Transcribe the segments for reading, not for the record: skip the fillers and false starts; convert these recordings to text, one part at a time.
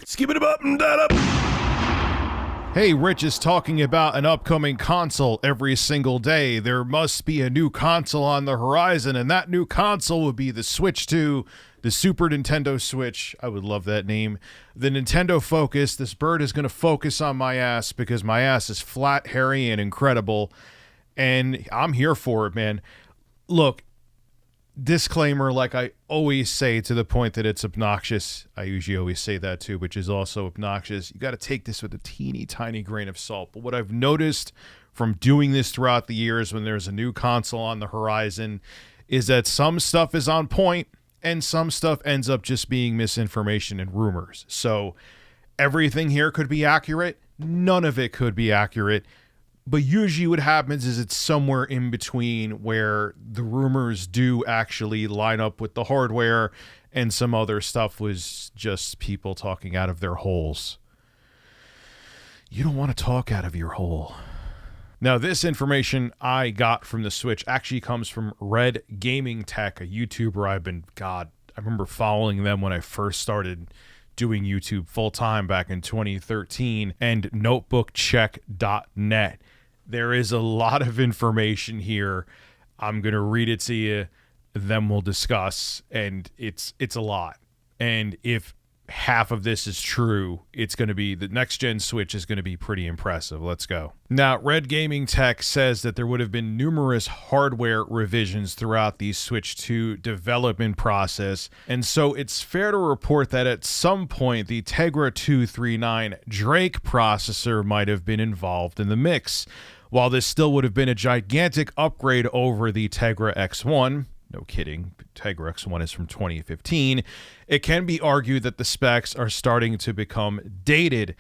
Skip it up and that up. Hey, Rich is talking about an upcoming console every single day. There must be a new console on the horizon, and that new console would be the Switch 2, the Super Nintendo Switch. I would love that name. The Nintendo Focus. This bird is going to focus on my ass because my ass is flat, hairy, and incredible. And I'm here for it, man. Look, disclaimer, like I always say, to the point that it's obnoxious. I usually always say that too, which is also obnoxious. You got to take this with a teeny tiny grain of salt. But what I've noticed from doing this throughout the years when there's a new console on the horizon is that some stuff is on point and some stuff ends up just being misinformation and rumors. So everything here could be accurate. None of it could be accurate. But usually what happens is it's somewhere in between where the rumors do actually line up with the hardware and some other stuff was just people talking out of their holes. You don't want to talk out of your hole. Now, this information I got from the Switch actually comes from Red Gaming Tech, a YouTuber I remember following them when I first started doing YouTube full-time back in 2013, and notebookcheck.net. There is a lot of information here. I'm going to read it to you, then we'll discuss, and it's a lot. And if half of this is true, it's going to be, the next gen Switch is going to be pretty impressive. Let's go. Now, Red Gaming Tech says that there would have been numerous hardware revisions throughout the Switch 2 development process, and so it's fair to report that at some point the Tegra 239 Drake processor might have been involved in the mix. While this still would have been a gigantic upgrade over the Tegra X1, no kidding, Tegra X1 is from 2015, it can be argued that the specs are starting to become dated.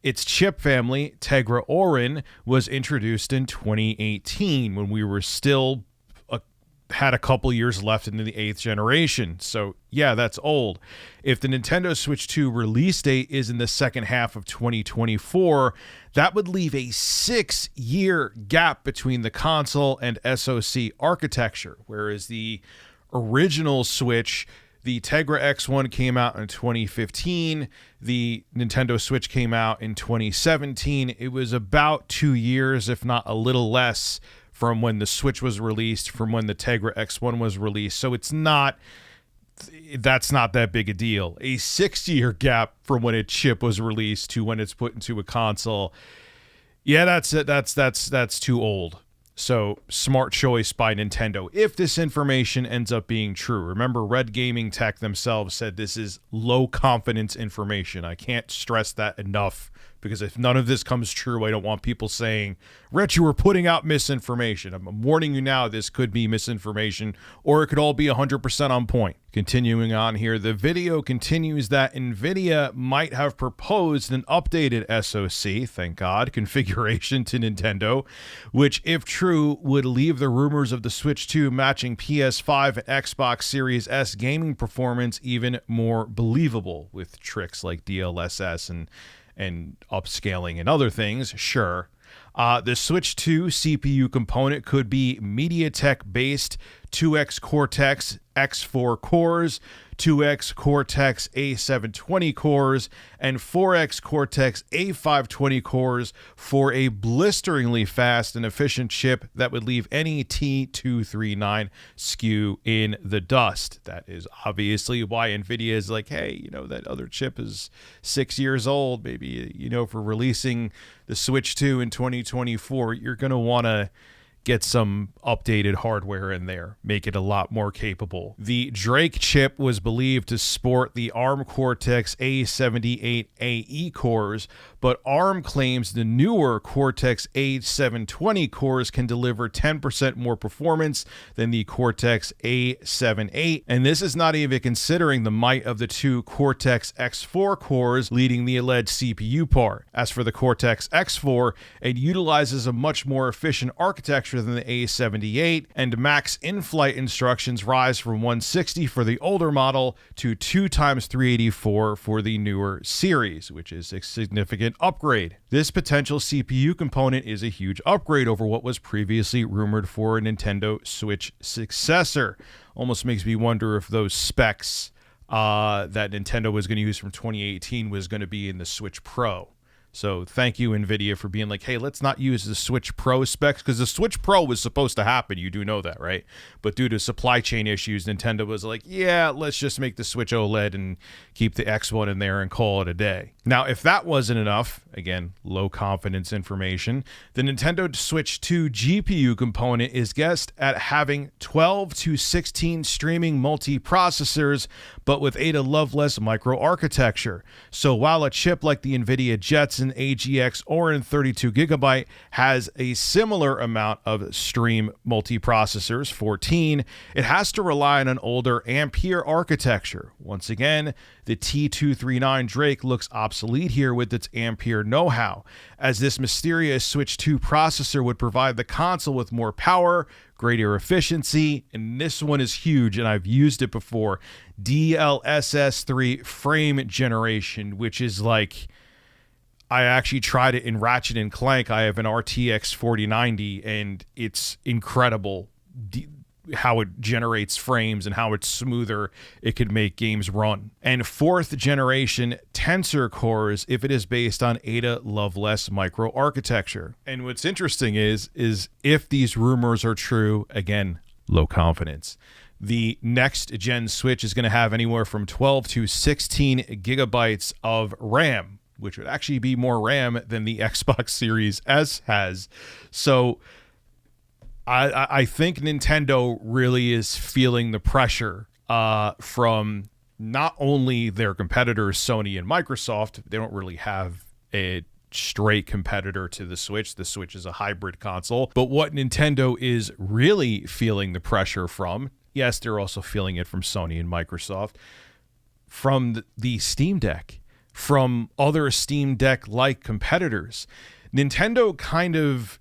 Its chip family, Tegra Orin, was introduced in 2018 when we were still had a couple years left into the 8th generation. So yeah, that's old. If the Nintendo Switch 2 release date is in the second half of 2024, that would leave a 6-year gap between the console and SoC architecture, whereas the original Switch, the Tegra X1 came out in 2015, the Nintendo Switch came out in 2017. It was about 2 years, if not a little less, from when the Switch was released, from when the Tegra X1 was released. So that's not that big a deal. A 6-year gap from when a chip was released to when it's put into a console. Yeah, that's it. That's too old. So smart choice by Nintendo, if this information ends up being true. Remember, Red Gaming Tech themselves said this is low confidence information. I can't stress that enough, because if none of this comes true, I don't want people saying, Rich, you were putting out misinformation. I'm warning you now, this could be misinformation, or it could all be 100% on point. Continuing on here, the video continues that NVIDIA might have proposed an updated SoC, thank God, configuration to Nintendo, which, if true, would leave the rumors of the Switch 2 matching PS5 and Xbox Series S gaming performance even more believable, with tricks like DLSS and upscaling and other things, sure. The Switch 2 CPU component could be MediaTek-based 2X Cortex X4 cores, 2X Cortex A720 cores, and 4X Cortex A520 cores for a blisteringly fast and efficient chip that would leave any T239 SKU in the dust. That is obviously why NVIDIA is like, hey, that other chip is 6 years old. Maybe, for releasing the Switch 2 in 2024, you're going to want to get some updated hardware in there, make it a lot more capable. The Drake chip was believed to sport the ARM Cortex A78AE cores, but ARM claims the newer Cortex A720 cores can deliver 10% more performance than the Cortex A78, and this is not even considering the might of the two Cortex X4 cores leading the alleged CPU part. As for the Cortex X4, it utilizes a much more efficient architecture than the A78, and max in-flight instructions rise from 160 for the older model to 2x384 for the newer series, which is a significant upgrade. This potential CPU component is a huge upgrade over what was previously rumored for a Nintendo Switch successor. Almost makes me wonder if those specs that Nintendo was going to use from 2018 was going to be in the Switch Pro. So thank you, NVIDIA, for being like, hey, let's not use the Switch Pro specs, because the Switch Pro was supposed to happen. You do know that, right? But due to supply chain issues, Nintendo was like, yeah, let's just make the Switch OLED and keep the X1 in there and call it a day. Now, if that wasn't enough, again, low confidence information, the Nintendo Switch 2 GPU component is guessed at having 12 to 16 streaming multi-processors, but with Ada Lovelace microarchitecture. So while a chip like the NVIDIA Jetson AGX Orin 32GB has a similar amount of stream multiprocessors, 14, it has to rely on an older Ampere architecture. Once again, the T239 Drake looks obsolete here with its Ampere know-how, as this mysterious Switch 2 processor would provide the console with more power, greater efficiency, and this one is huge, and I've used it before, DLSS 3 frame generation, which is like, I actually tried it in Ratchet and Clank. I have an RTX 4090, and it's incredible how it generates frames and how it's smoother it could make games run. And 4th generation Tensor cores if it is based on Ada Lovelace microarchitecture. And what's interesting is if these rumors are true, again, low confidence, the next gen Switch is going to have anywhere from 12 to 16 gigabytes of RAM, which would actually be more RAM than the Xbox Series S has. So I think Nintendo really is feeling the pressure from not only their competitors, Sony and Microsoft. They don't really have a straight competitor to the Switch. The Switch is a hybrid console. But what Nintendo is really feeling the pressure from, yes, they're also feeling it from Sony and Microsoft, from the Steam Deck, from other Steam Deck-like competitors. Nintendo kind of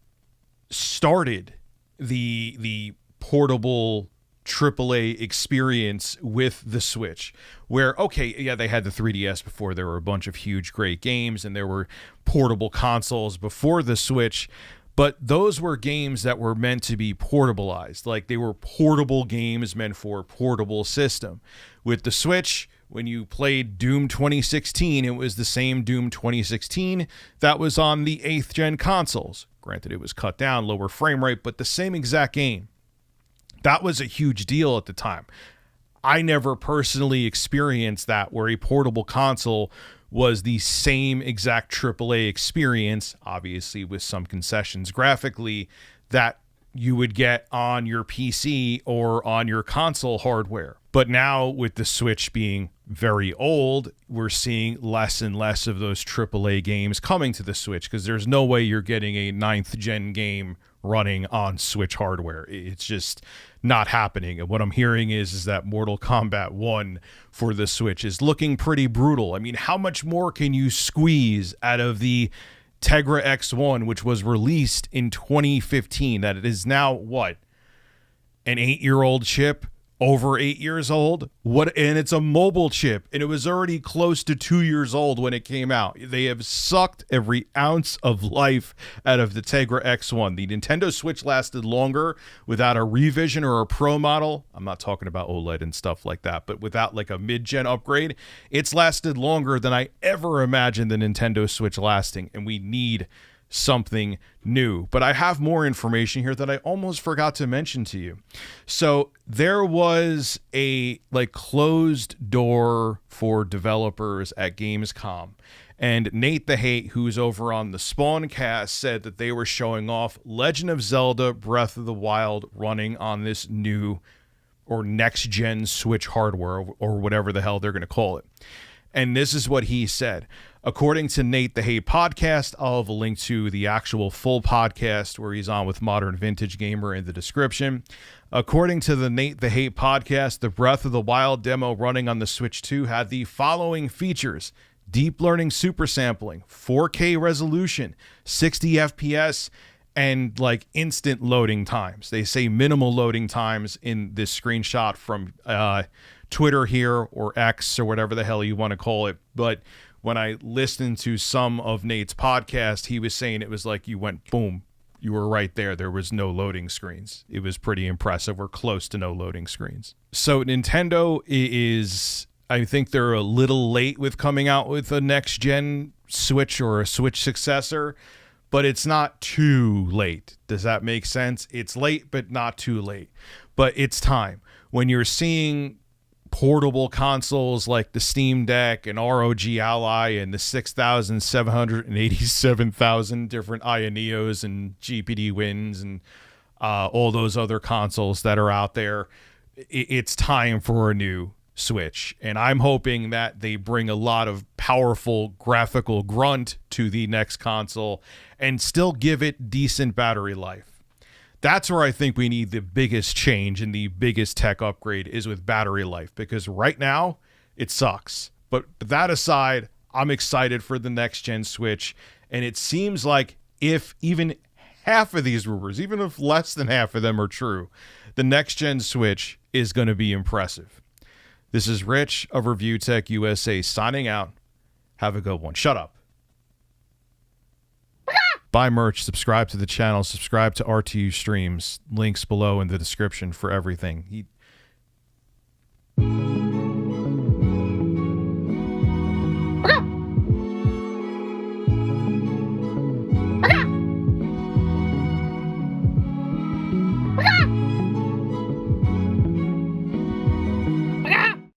started the portable AAA experience with the Switch, where, okay, yeah, they had the 3DS before. There were a bunch of huge, great games, and there were portable consoles before the Switch, but those were games that were meant to be portableized. Like, they were portable games meant for a portable system. With the Switch, when you played Doom 2016, it was the same Doom 2016 that was on the 8th gen consoles. Granted, it was cut down, lower frame rate, but the same exact game. That was a huge deal at the time. I never personally experienced that, where a portable console was the same exact AAA experience, obviously with some concessions graphically, that you would get on your PC or on your console hardware. But now, with the Switch being very old, we're seeing less and less of those AAA games coming to the Switch, because there's no way you're getting a 9th gen game running on Switch hardware. It's just not happening. And what I'm hearing is that Mortal Kombat 1 for the Switch is looking pretty brutal. I mean, how much more can you squeeze out of the Tegra X1, which was released in 2015, that it is now, what, an 8-year-old chip? Over 8 years old? And it's a mobile chip, and it was already close to 2 years old when it came out. They have sucked every ounce of life out of the Tegra X1. The Nintendo Switch lasted longer without a revision or a Pro model. I'm not talking about OLED and stuff like that, but without like a mid-gen upgrade, it's lasted longer than I ever imagined the Nintendo Switch lasting, and we need something new. But I have more information here that I almost forgot to mention to you. So there was a closed door for developers at Gamescom, and Nate the Hate, who's over on the Spawncast, said that they were showing off Legend of Zelda Breath of the Wild running on this new or next gen Switch hardware, or whatever the hell they're going to call it. And this is what he said. According to Nate the Hate podcast, I'll have a link to the actual full podcast where he's on with Modern Vintage Gamer in the description. According to the Nate the Hate podcast, the Breath of the Wild demo running on the Switch 2 had the following features: deep learning super sampling, 4K resolution, 60 FPS, and instant loading times. They say minimal loading times in this screenshot from Twitter here, or X, or whatever the hell you want to call it. But when I listened to some of Nate's podcast, he was saying it was like you went boom, you were right there. There was no loading screens. It was pretty impressive, or close to no loading screens. So Nintendo is I think they're a little late with coming out with a next gen Switch or a Switch successor, but it's not too late. Does that make sense? It's late, but not too late. But it's time. When you're seeing portable consoles like the Steam Deck and ROG Ally and the 6,787,000 different Aya Neos and GPD Wins and all those other consoles that are out there, it's time for a new Switch. And I'm hoping that they bring a lot of powerful graphical grunt to the next console and still give it decent battery life. That's where I think we need the biggest change and the biggest tech upgrade is with battery life, because right now it sucks. But that aside, I'm excited for the next gen Switch. And it seems like if even half of these rumors, even if less than half of them are true, the next gen Switch is going to be impressive. This is Rich of Review Tech USA signing out. Have a good one. Shut up. Buy merch, subscribe to the channel, subscribe to RTU Streams. Links below in the description for everything.